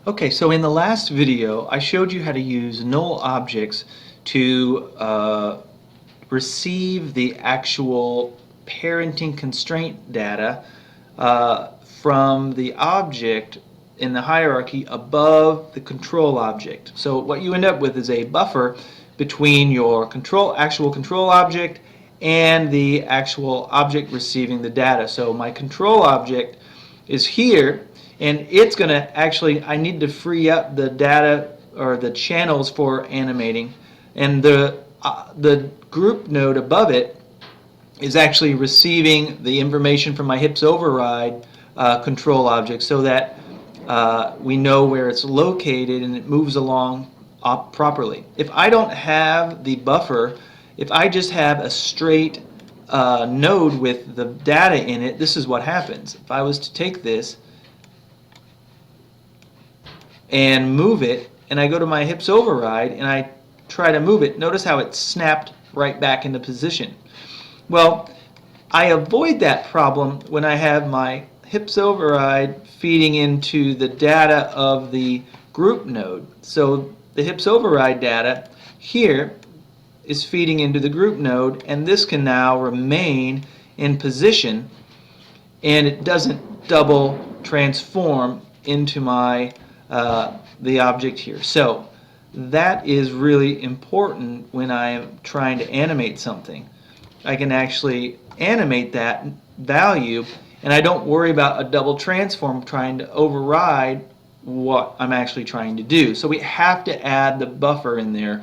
Okay, so in the last video, I showed you how to use null objects to receive the actual parenting constraint data from the object in the hierarchy above the control object. So what you end up with is a buffer between your actual control object and the actual object receiving the data. So my control object is here, and it's going to I need to free up the data or the channels for animating, and the group node above it is actually receiving the information from my hips override control object, so that we know where it's located and it moves along properly. If I don't have the buffer, if I just have a straight node with the data in it, this is what happens. If I was to take this and move it, and I go to my hips override and I try to move it, notice how it snapped right back into position. Well, I avoid that problem when I have my hips override feeding into the data of the group node. So the hips override data here is feeding into the group node, and this can now remain in position, and it doesn't double transform into my the object here. So that is really important when I am trying to animate something. I can actually animate that value, and I don't worry about a double transform trying to override what I'm actually trying to do. So we have to add the buffer in there.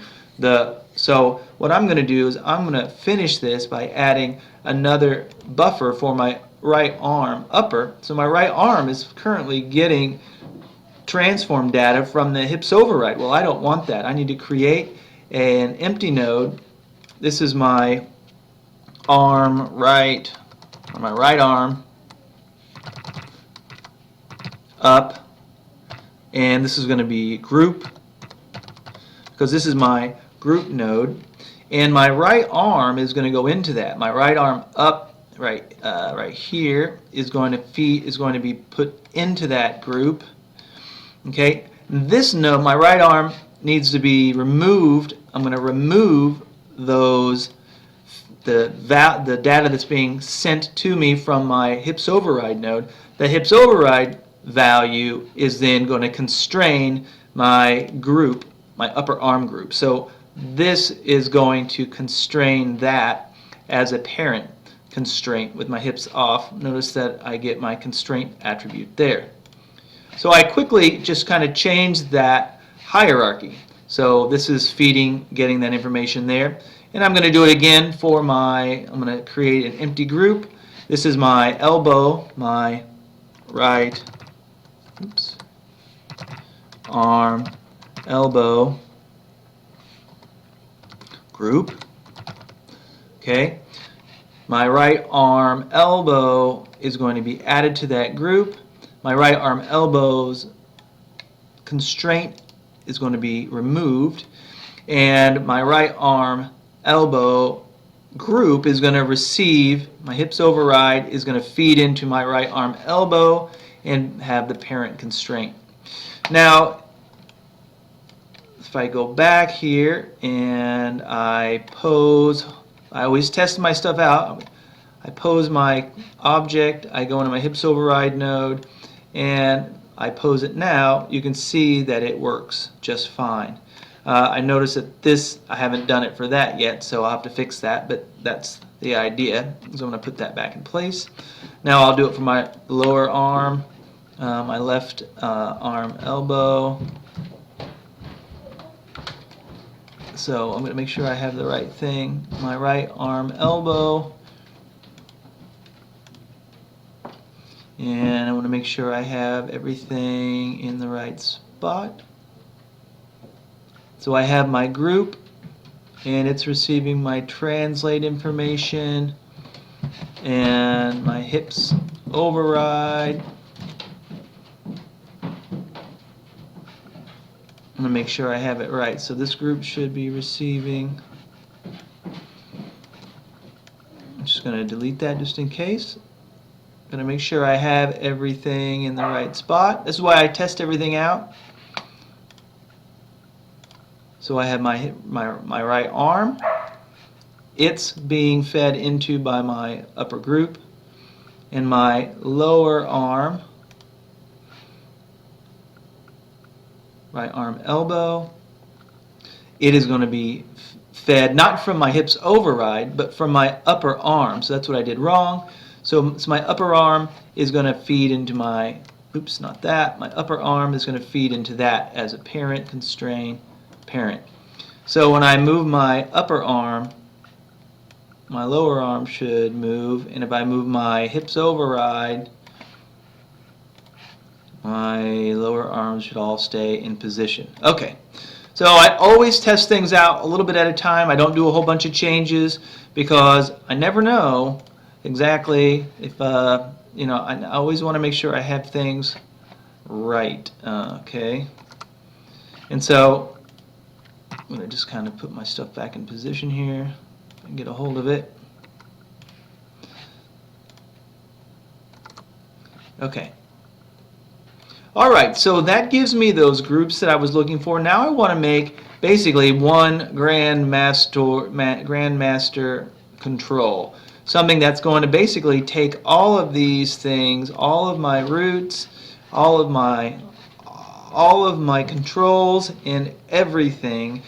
So what I'm going to do is I'm going to finish this by adding another buffer for my right arm upper. So my right arm is currently getting transform data from the hips override. Well, I don't want that. I need to create an empty node. This is my arm right, or my right arm up, and this is going to be group, because this is my group node, and my right arm is going to go into that. My right arm up right here is going to be put into that group. Okay, this node, my right arm, needs to be removed. I'm going to remove those the data that's being sent to me from my hips override node. The hips override value is then going to constrain my group, my upper arm group. So this is going to constrain that as a parent constraint with my hips off. Notice that I get my constraint attribute there. So I quickly just kind of changed that hierarchy. So this is feeding, getting that information there. And I'm going to do it again for I'm going to create an empty group. This is my elbow, my right arm, elbow group. Okay. My right arm, elbow is going to be added to that group. My right arm elbow's constraint is going to be removed, and my right arm elbow group is going to receive, my hips override is going to feed into my right arm elbow and have the parent constraint. Now, if I go back here and I always test my stuff out. I pose my object, I go into my hips override node, and I pose it now. You can see that it works just fine. I notice that I haven't done it for that yet, so I'll have to fix that, but that's the idea. So I'm going to put that back in place. Now I'll do it for my lower arm, my left arm elbow. So I'm going to make sure I have the right thing. My right arm elbow. And I want to make sure I have everything in the right spot. So I have my group, and it's receiving my translate information and my hips override. I'm going to make sure I have it right. So this group should be receiving. I'm just going to delete that just in case. Going to make sure I have everything in the right spot. This is why I test everything out. So I have my right arm. It's being fed into by my upper group, and my lower arm, right arm elbow, it is going to be fed not from my hips override, but from my upper arm. So that's what I did wrong. So my upper arm is going to feed into my, oops, not that. My upper arm is going to feed into that as a parent, constrain, parent. So when I move my upper arm, my lower arm should move, and if I move my hips override, my lower arms should all stay in position. Okay, so I always test things out a little bit at a time. I don't do a whole bunch of changes because I never know exactly if, you know, I always want to make sure I have things right. Okay, and so I'm going to just kind of put my stuff back in position here and get a hold of it. Okay. Alright, so that gives me those groups that I was looking for. Now I want to make basically one grandmaster control. Something that's going to basically take all of these things, all of my roots, all of my controls and everything,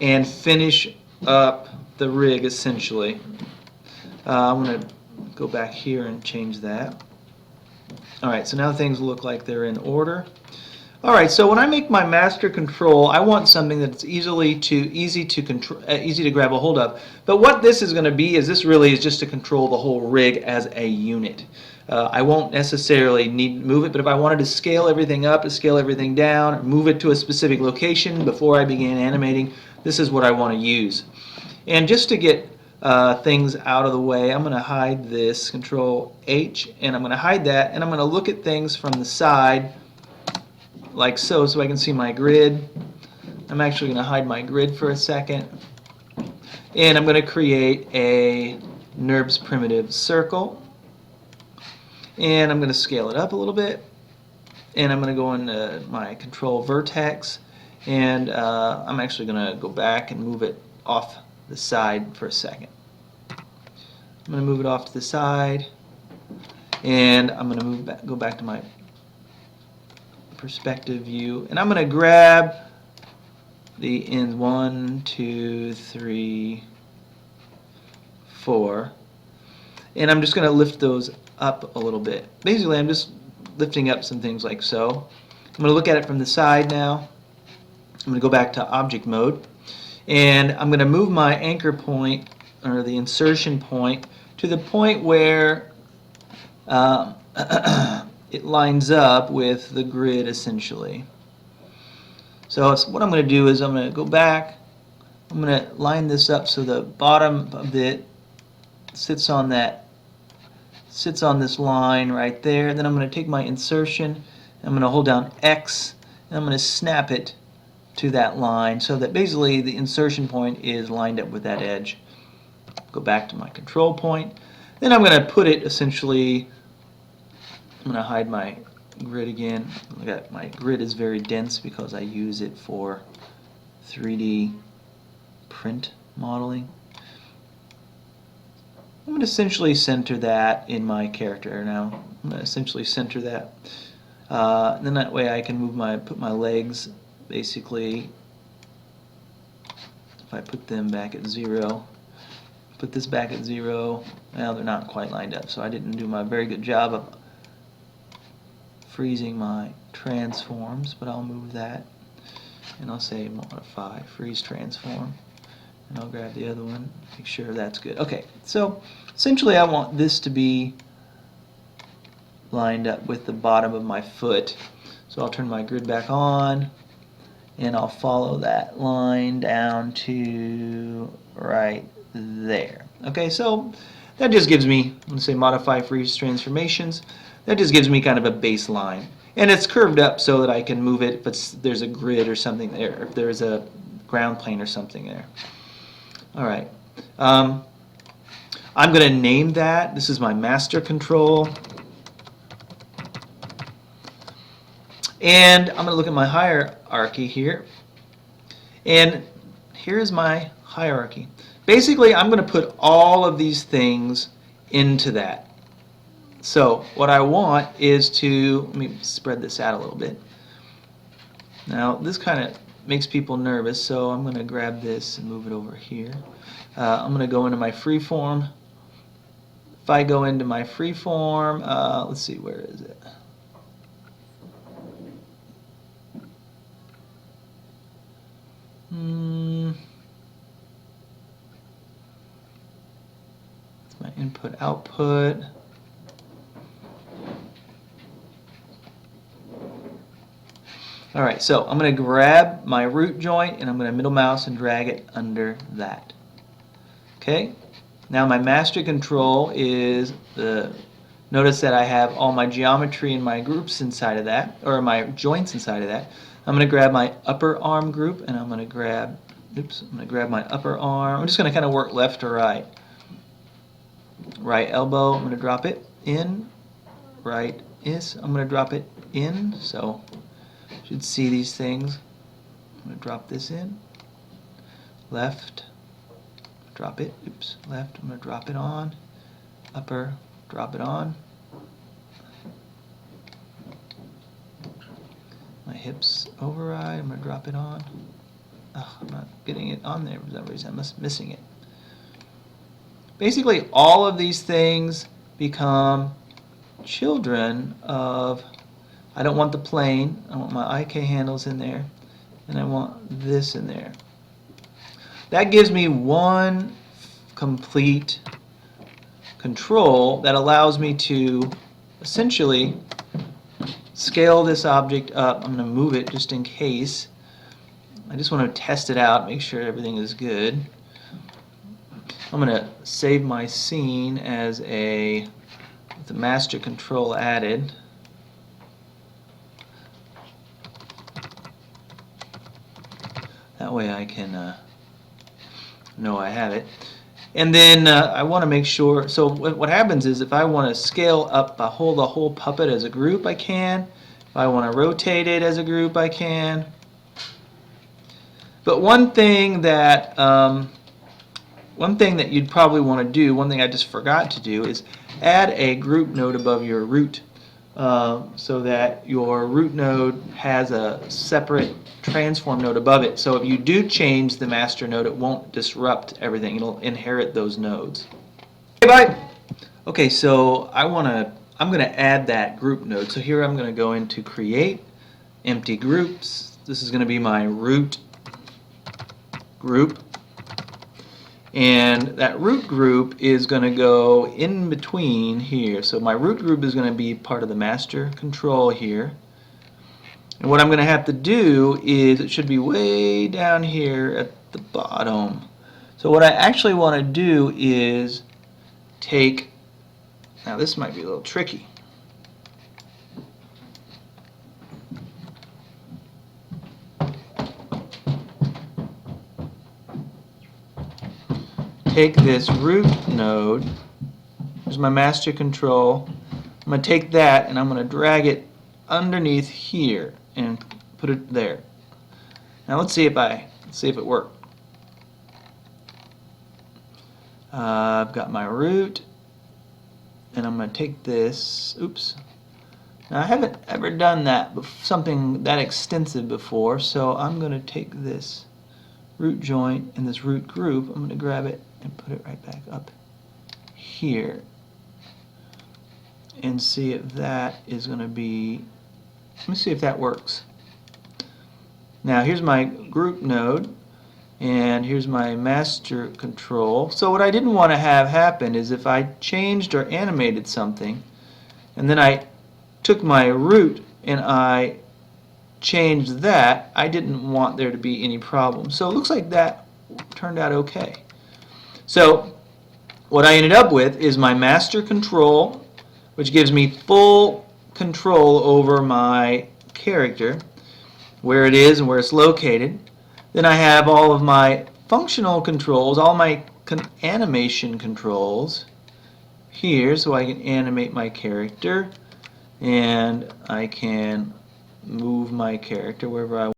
and finish up the rig essentially. I'm going to go back here and change that. Alright, so now things look like they're in order. Alright, so when I make my master control, I want something that's easy to grab a hold of. But what this is going to be is this really is just to control the whole rig as a unit. I won't necessarily need to move it, but if I wanted to scale everything up, to scale everything down, or move it to a specific location before I begin animating, this is what I want to use. And just to get things out of the way, I'm going to hide this, Control H, and I'm going to hide that, and I'm going to look at things from the side like so I can see my grid. I'm actually going to hide my grid for a second, and I'm going to create a NURBS primitive circle, and I'm going to scale it up a little bit, and I'm going to go into my control vertex, and I'm actually going to go back and move it off the side for a second. I'm going to move it off to the side, and I'm going to go back to my perspective view, and I'm going to grab the ends 1, 2, 3, 4, and I'm just going to lift those up a little bit. Basically, I'm just lifting up some things like so. I'm going to look at it from the side now. I'm going to go back to object mode, and I'm going to move my anchor point, or the insertion point, to the point where it lines up with the grid essentially. So what I'm going to do is I'm going to go back, I'm going to line this up so the bottom of it sits on this line right there. Then I'm going to take my insertion, I'm going to hold down X, and I'm going to snap it to that line so that basically the insertion point is lined up with that edge. Go back to my control point. Then I'm going to put it essentially, I'm going to hide my grid again. Look at my grid is very dense because I use it for 3D print modeling. I'm going to essentially center that in my character now. I'm going to essentially center that. Then that way I can put my legs basically, if I put them back at 0, put this back at 0, well, they're not quite lined up, so I didn't do my very good job of freezing my transforms, but I'll move that, and I'll say modify, freeze transform, and I'll grab the other one, make sure that's good. Okay, so essentially I want this to be lined up with the bottom of my foot, so I'll turn my grid back on, and I'll follow that line down to right there. Okay, so that just gives me, let's say modify freeze transformations, that just gives me kind of a baseline. And it's curved up so that I can move it if there's a grid or something there, if there's a ground plane or something there. Alright, I'm going to name that, this is my master control. And I'm going to look at my hierarchy here. And here's my hierarchy. Basically, I'm going to put all of these things into that. So what I want is to, let me spread this out a little bit. Now this kind of makes people nervous, so I'm going to grab this and move it over here. I'm going to go into my freeform. If I go into my freeform, let's see, where is it? It's my input output. Alright, so I'm going to grab my root joint and I'm going to middle mouse and drag it under that. Okay, now my master control is the, notice that I have all my geometry and my groups inside of that, or my joints inside of that. I'm going to grab my upper arm group and I'm going to grab, oops, I'm going to grab my upper arm. I'm just going to kind of work left to right. Right elbow, I'm going to drop it in. Right is, I'm going to drop it in. So should see these things. I'm going to drop this in. Left, drop it. Oops, left, I'm going to drop it on. Upper, drop it on. My hips override, I'm going to drop it on. Oh, I'm not getting it on there for some reason. I'm missing it. Basically, all of these things become children of, I don't want the plane, I want my IK handles in there, and I want this in there. That gives me one complete control that allows me to essentially scale this object up. I'm going to move it just in case. I just want to test it out, make sure everything is good. I'm going to save my scene as with the master control added. That way I can know I have it. And then I want to make sure, so what happens is if I want to scale up the whole puppet as a group, I can. If I want to rotate it as a group, I can. But one thing that you'd probably want to do, one thing I just forgot to do, is add a group node above your root so that your root node has a separate transform node above it. So if you do change the master node, it won't disrupt everything. It'll inherit those nodes. Okay, bye. Okay, so I'm going to add that group node. So here I'm going to go into create empty groups. This is going to be my root group. And that root group is going to go in between here. So my root group is going to be part of the master control here. And what I'm going to have to do is, it should be way down here at the bottom. So what I actually want to do is take, now this might be a little tricky. Take this root node, here's my master control, I'm going to take that and I'm going to drag it underneath here and put it there. Now let's see if it worked. I've got my root and I'm going to take this, oops. Now I haven't ever done that, something that extensive before, so I'm going to take this root joint and this root group, I'm going to grab it and put it right back up here and see if that is going to be, let me see if that works. Now here's my group node and here's my master control. So what I didn't want to have happen is if I changed or animated something and then I took my root and I changed that, I didn't want there to be any problem. So it looks like that turned out okay. So what I ended up with is my master control, which gives me full control over my character, where it is and where it's located. Then I have all of my functional controls, all my animation controls here, so I can animate my character and I can move my character wherever I want.